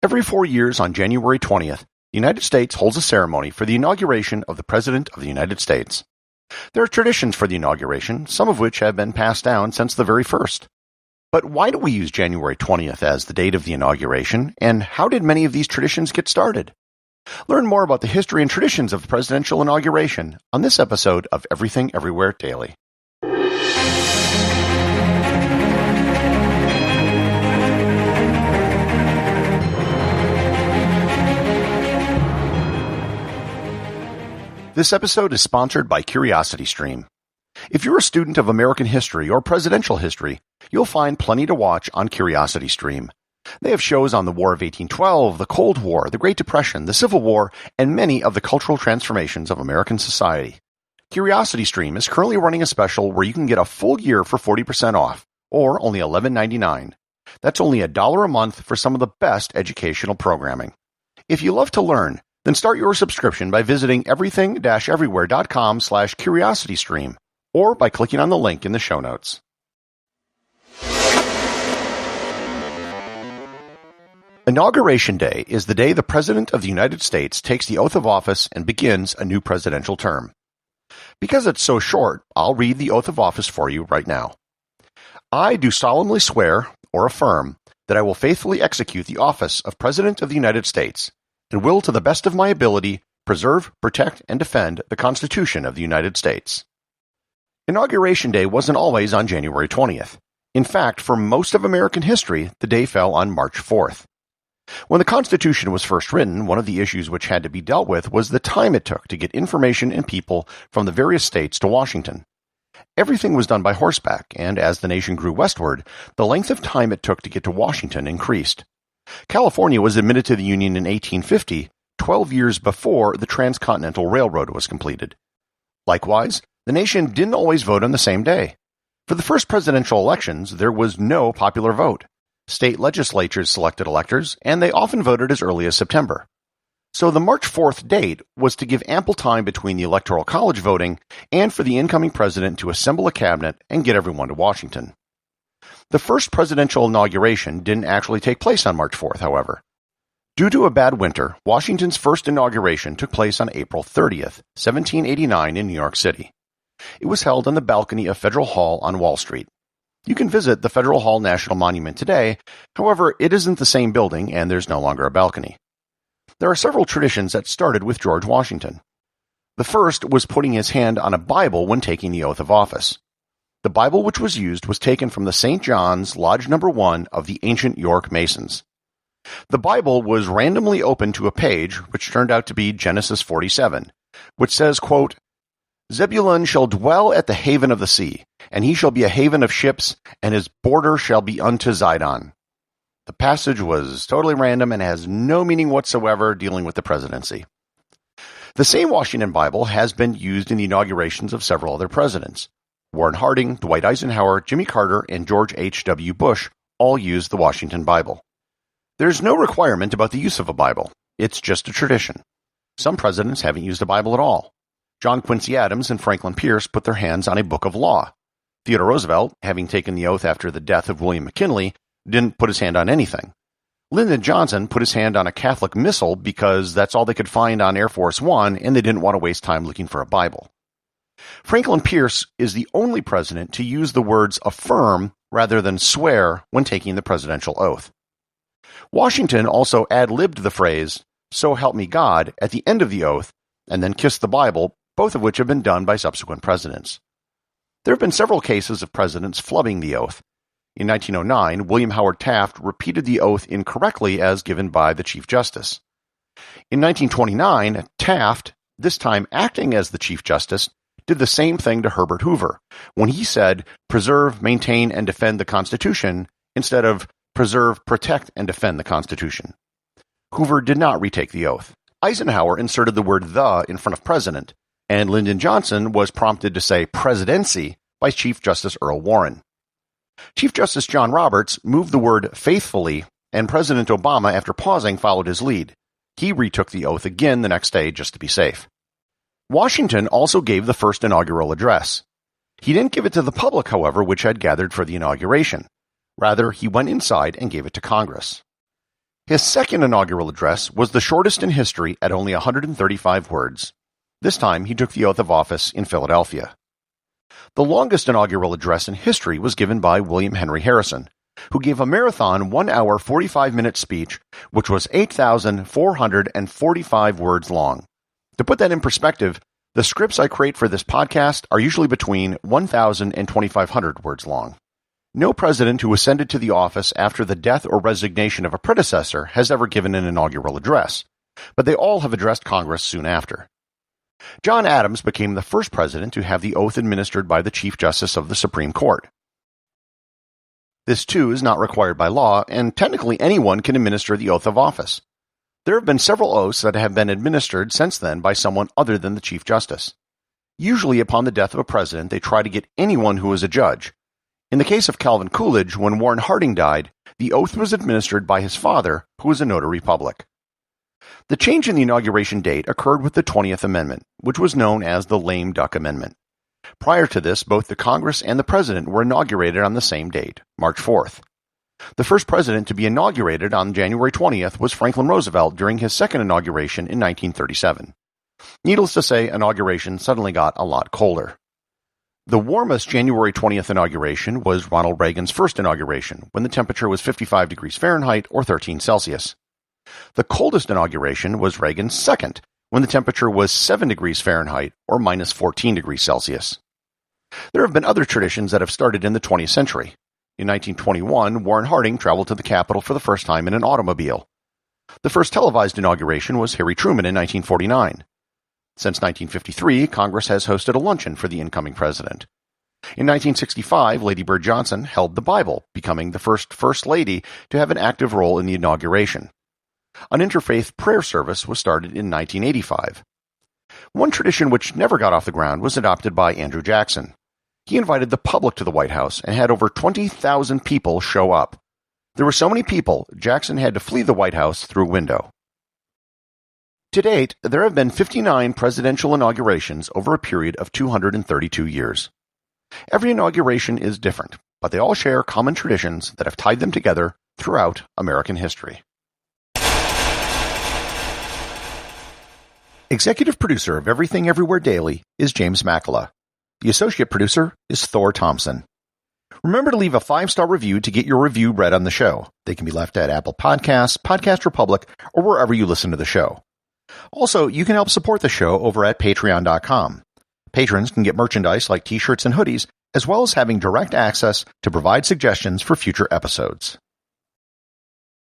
Every 4 years on January 20th, the United States holds a ceremony for the inauguration of the President of the United States. There are traditions for the inauguration, some of which have been passed down since the very first. But why do we use January 20th as the date of the inauguration, and how did many of these traditions get started? Learn more about the history and traditions of the presidential inauguration on this episode of Everything Everywhere Daily. This episode is sponsored by CuriosityStream. If you're a student of American history or presidential history, you'll find plenty to watch on CuriosityStream. They have shows on the War of 1812, the Cold War, the Great Depression, the Civil War, and many of the cultural transformations of American society. CuriosityStream is currently running a special where you can get a full year for 40% off, or only $11.99. That's only $1 a month for some of the best educational programming. If you love to learn, then start your subscription by visiting everything-everywhere.com/curiositystream or by clicking on the link in the show notes. Inauguration Day is the day the President of the United States takes the oath of office and begins a new presidential term. Because it's so short, I'll read the oath of office for you right now. I do solemnly swear or affirm that I will faithfully execute the office of President of the United States and will, to the best of my ability, preserve, protect, and defend the Constitution of the United States. Inauguration Day wasn't always on January 20th. In fact, for most of American history, the day fell on March 4th. When the Constitution was first written, one of the issues which had to be dealt with was the time it took to get information and people from the various states to Washington. Everything was done by horseback, and as the nation grew westward, the length of time it took to get to Washington increased. California was admitted to the Union in 1850, 12 years before the Transcontinental Railroad was completed. Likewise, the nation didn't always vote on the same day. For the first presidential elections, there was no popular vote. State legislatures selected electors, and they often voted as early as September. So the March 4th date was to give ample time between the Electoral College voting and for the incoming president to assemble a cabinet and get everyone to Washington. The first presidential inauguration didn't actually take place on March 4th, however. Due to a bad winter, Washington's first inauguration took place on April 30th, 1789 in New York City. It was held on the balcony of Federal Hall on Wall Street. You can visit the Federal Hall National Monument today, however, it isn't the same building and there's no longer a balcony. There are several traditions that started with George Washington. The first was putting his hand on a Bible when taking the oath of office. The Bible which was used was taken from the St. John's, Lodge No. 1 of the ancient York Masons. The Bible was randomly opened to a page which turned out to be Genesis 47, which says, quote, "Zebulun shall dwell at the haven of the sea, and he shall be a haven of ships, and his border shall be unto Zidon." The passage was totally random and has no meaning whatsoever dealing with the presidency. The same Washington Bible has been used in the inaugurations of several other presidents. Warren Harding, Dwight Eisenhower, Jimmy Carter, and George H.W. Bush all used the Washington Bible. There's no requirement about the use of a Bible. It's just a tradition. Some presidents haven't used a Bible at all. John Quincy Adams and Franklin Pierce put their hands on a book of law. Theodore Roosevelt, having taken the oath after the death of William McKinley, didn't put his hand on anything. Lyndon Johnson put his hand on a Catholic missal because that's all they could find on Air Force One and they didn't want to waste time looking for a Bible. Franklin Pierce is the only president to use the words affirm rather than swear when taking the presidential oath. Washington also ad-libbed the phrase, "So help me God," at the end of the oath, and then kissed the Bible, both of which have been done by subsequent presidents. There have been several cases of presidents flubbing the oath. In 1909, William Howard Taft repeated the oath incorrectly as given by the Chief Justice. In 1929, Taft, this time acting as the Chief Justice, did the same thing to Herbert Hoover when he said, "Preserve, maintain, and defend the Constitution," instead of "Preserve, protect, and defend the Constitution." Hoover did not retake the oath. Eisenhower inserted the word "the" in front of president, and Lyndon Johnson was prompted to say presidency by Chief Justice Earl Warren. Chief Justice John Roberts moved the word faithfully, and President Obama, after pausing, followed his lead. He retook the oath again the next day just to be safe. Washington also gave the first inaugural address. He didn't give it to the public, however, which had gathered for the inauguration. Rather, he went inside and gave it to Congress. His second inaugural address was the shortest in history at only 135 words. This time, he took the oath of office in Philadelphia. The longest inaugural address in history was given by William Henry Harrison, who gave a marathon 1 hour 45-minute speech, which was 8,445 words long. To put that in perspective, the scripts I create for this podcast are usually between 1,000 and 2,500 words long. No president who ascended to the office after the death or resignation of a predecessor has ever given an inaugural address, but they all have addressed Congress soon after. John Adams became the first president to have the oath administered by the Chief Justice of the Supreme Court. This, too, is not required by law, and technically anyone can administer the oath of office. There have been several oaths that have been administered since then by someone other than the Chief Justice. Usually upon the death of a president, they try to get anyone who is a judge. In the case of Calvin Coolidge, when Warren Harding died, the oath was administered by his father, who was a notary public. The change in the inauguration date occurred with the 20th Amendment, which was known as the Lame Duck Amendment. Prior to this, both the Congress and the President were inaugurated on the same date, March 4th. The first president to be inaugurated on January 20th was Franklin Roosevelt during his second inauguration in 1937. Needless to say, inauguration suddenly got a lot colder. The warmest January 20th inauguration was Ronald Reagan's first inauguration, when the temperature was 55 degrees Fahrenheit or 13 Celsius. The coldest inauguration was Reagan's second, when the temperature was 7 degrees Fahrenheit or minus 14 degrees Celsius. There have been other traditions that have started in the 20th century. In 1921, Warren Harding traveled to the Capitol for the first time in an automobile. The first televised inauguration was Harry Truman in 1949. Since 1953, Congress has hosted a luncheon for the incoming president. In 1965, Lady Bird Johnson held the Bible, becoming the First Lady to have an active role in the inauguration. An interfaith prayer service was started in 1985. One tradition which never got off the ground was adopted by Andrew Jackson. He invited the public to the White House and had over 20,000 people show up. There were so many people, Jackson had to flee the White House through a window. To date, there have been 59 presidential inaugurations over a period of 232 years. Every inauguration is different, but they all share common traditions that have tied them together throughout American history. Executive producer of Everything Everywhere Daily is James Makala. The associate producer is Thor Thompson. Remember to leave a 5-star review to get your review read on the show. They can be left at Apple Podcasts, Podcast Republic, or wherever you listen to the show. Also, you can help support the show over at Patreon.com. Patrons can get merchandise like t-shirts and hoodies, as well as having direct access to provide suggestions for future episodes.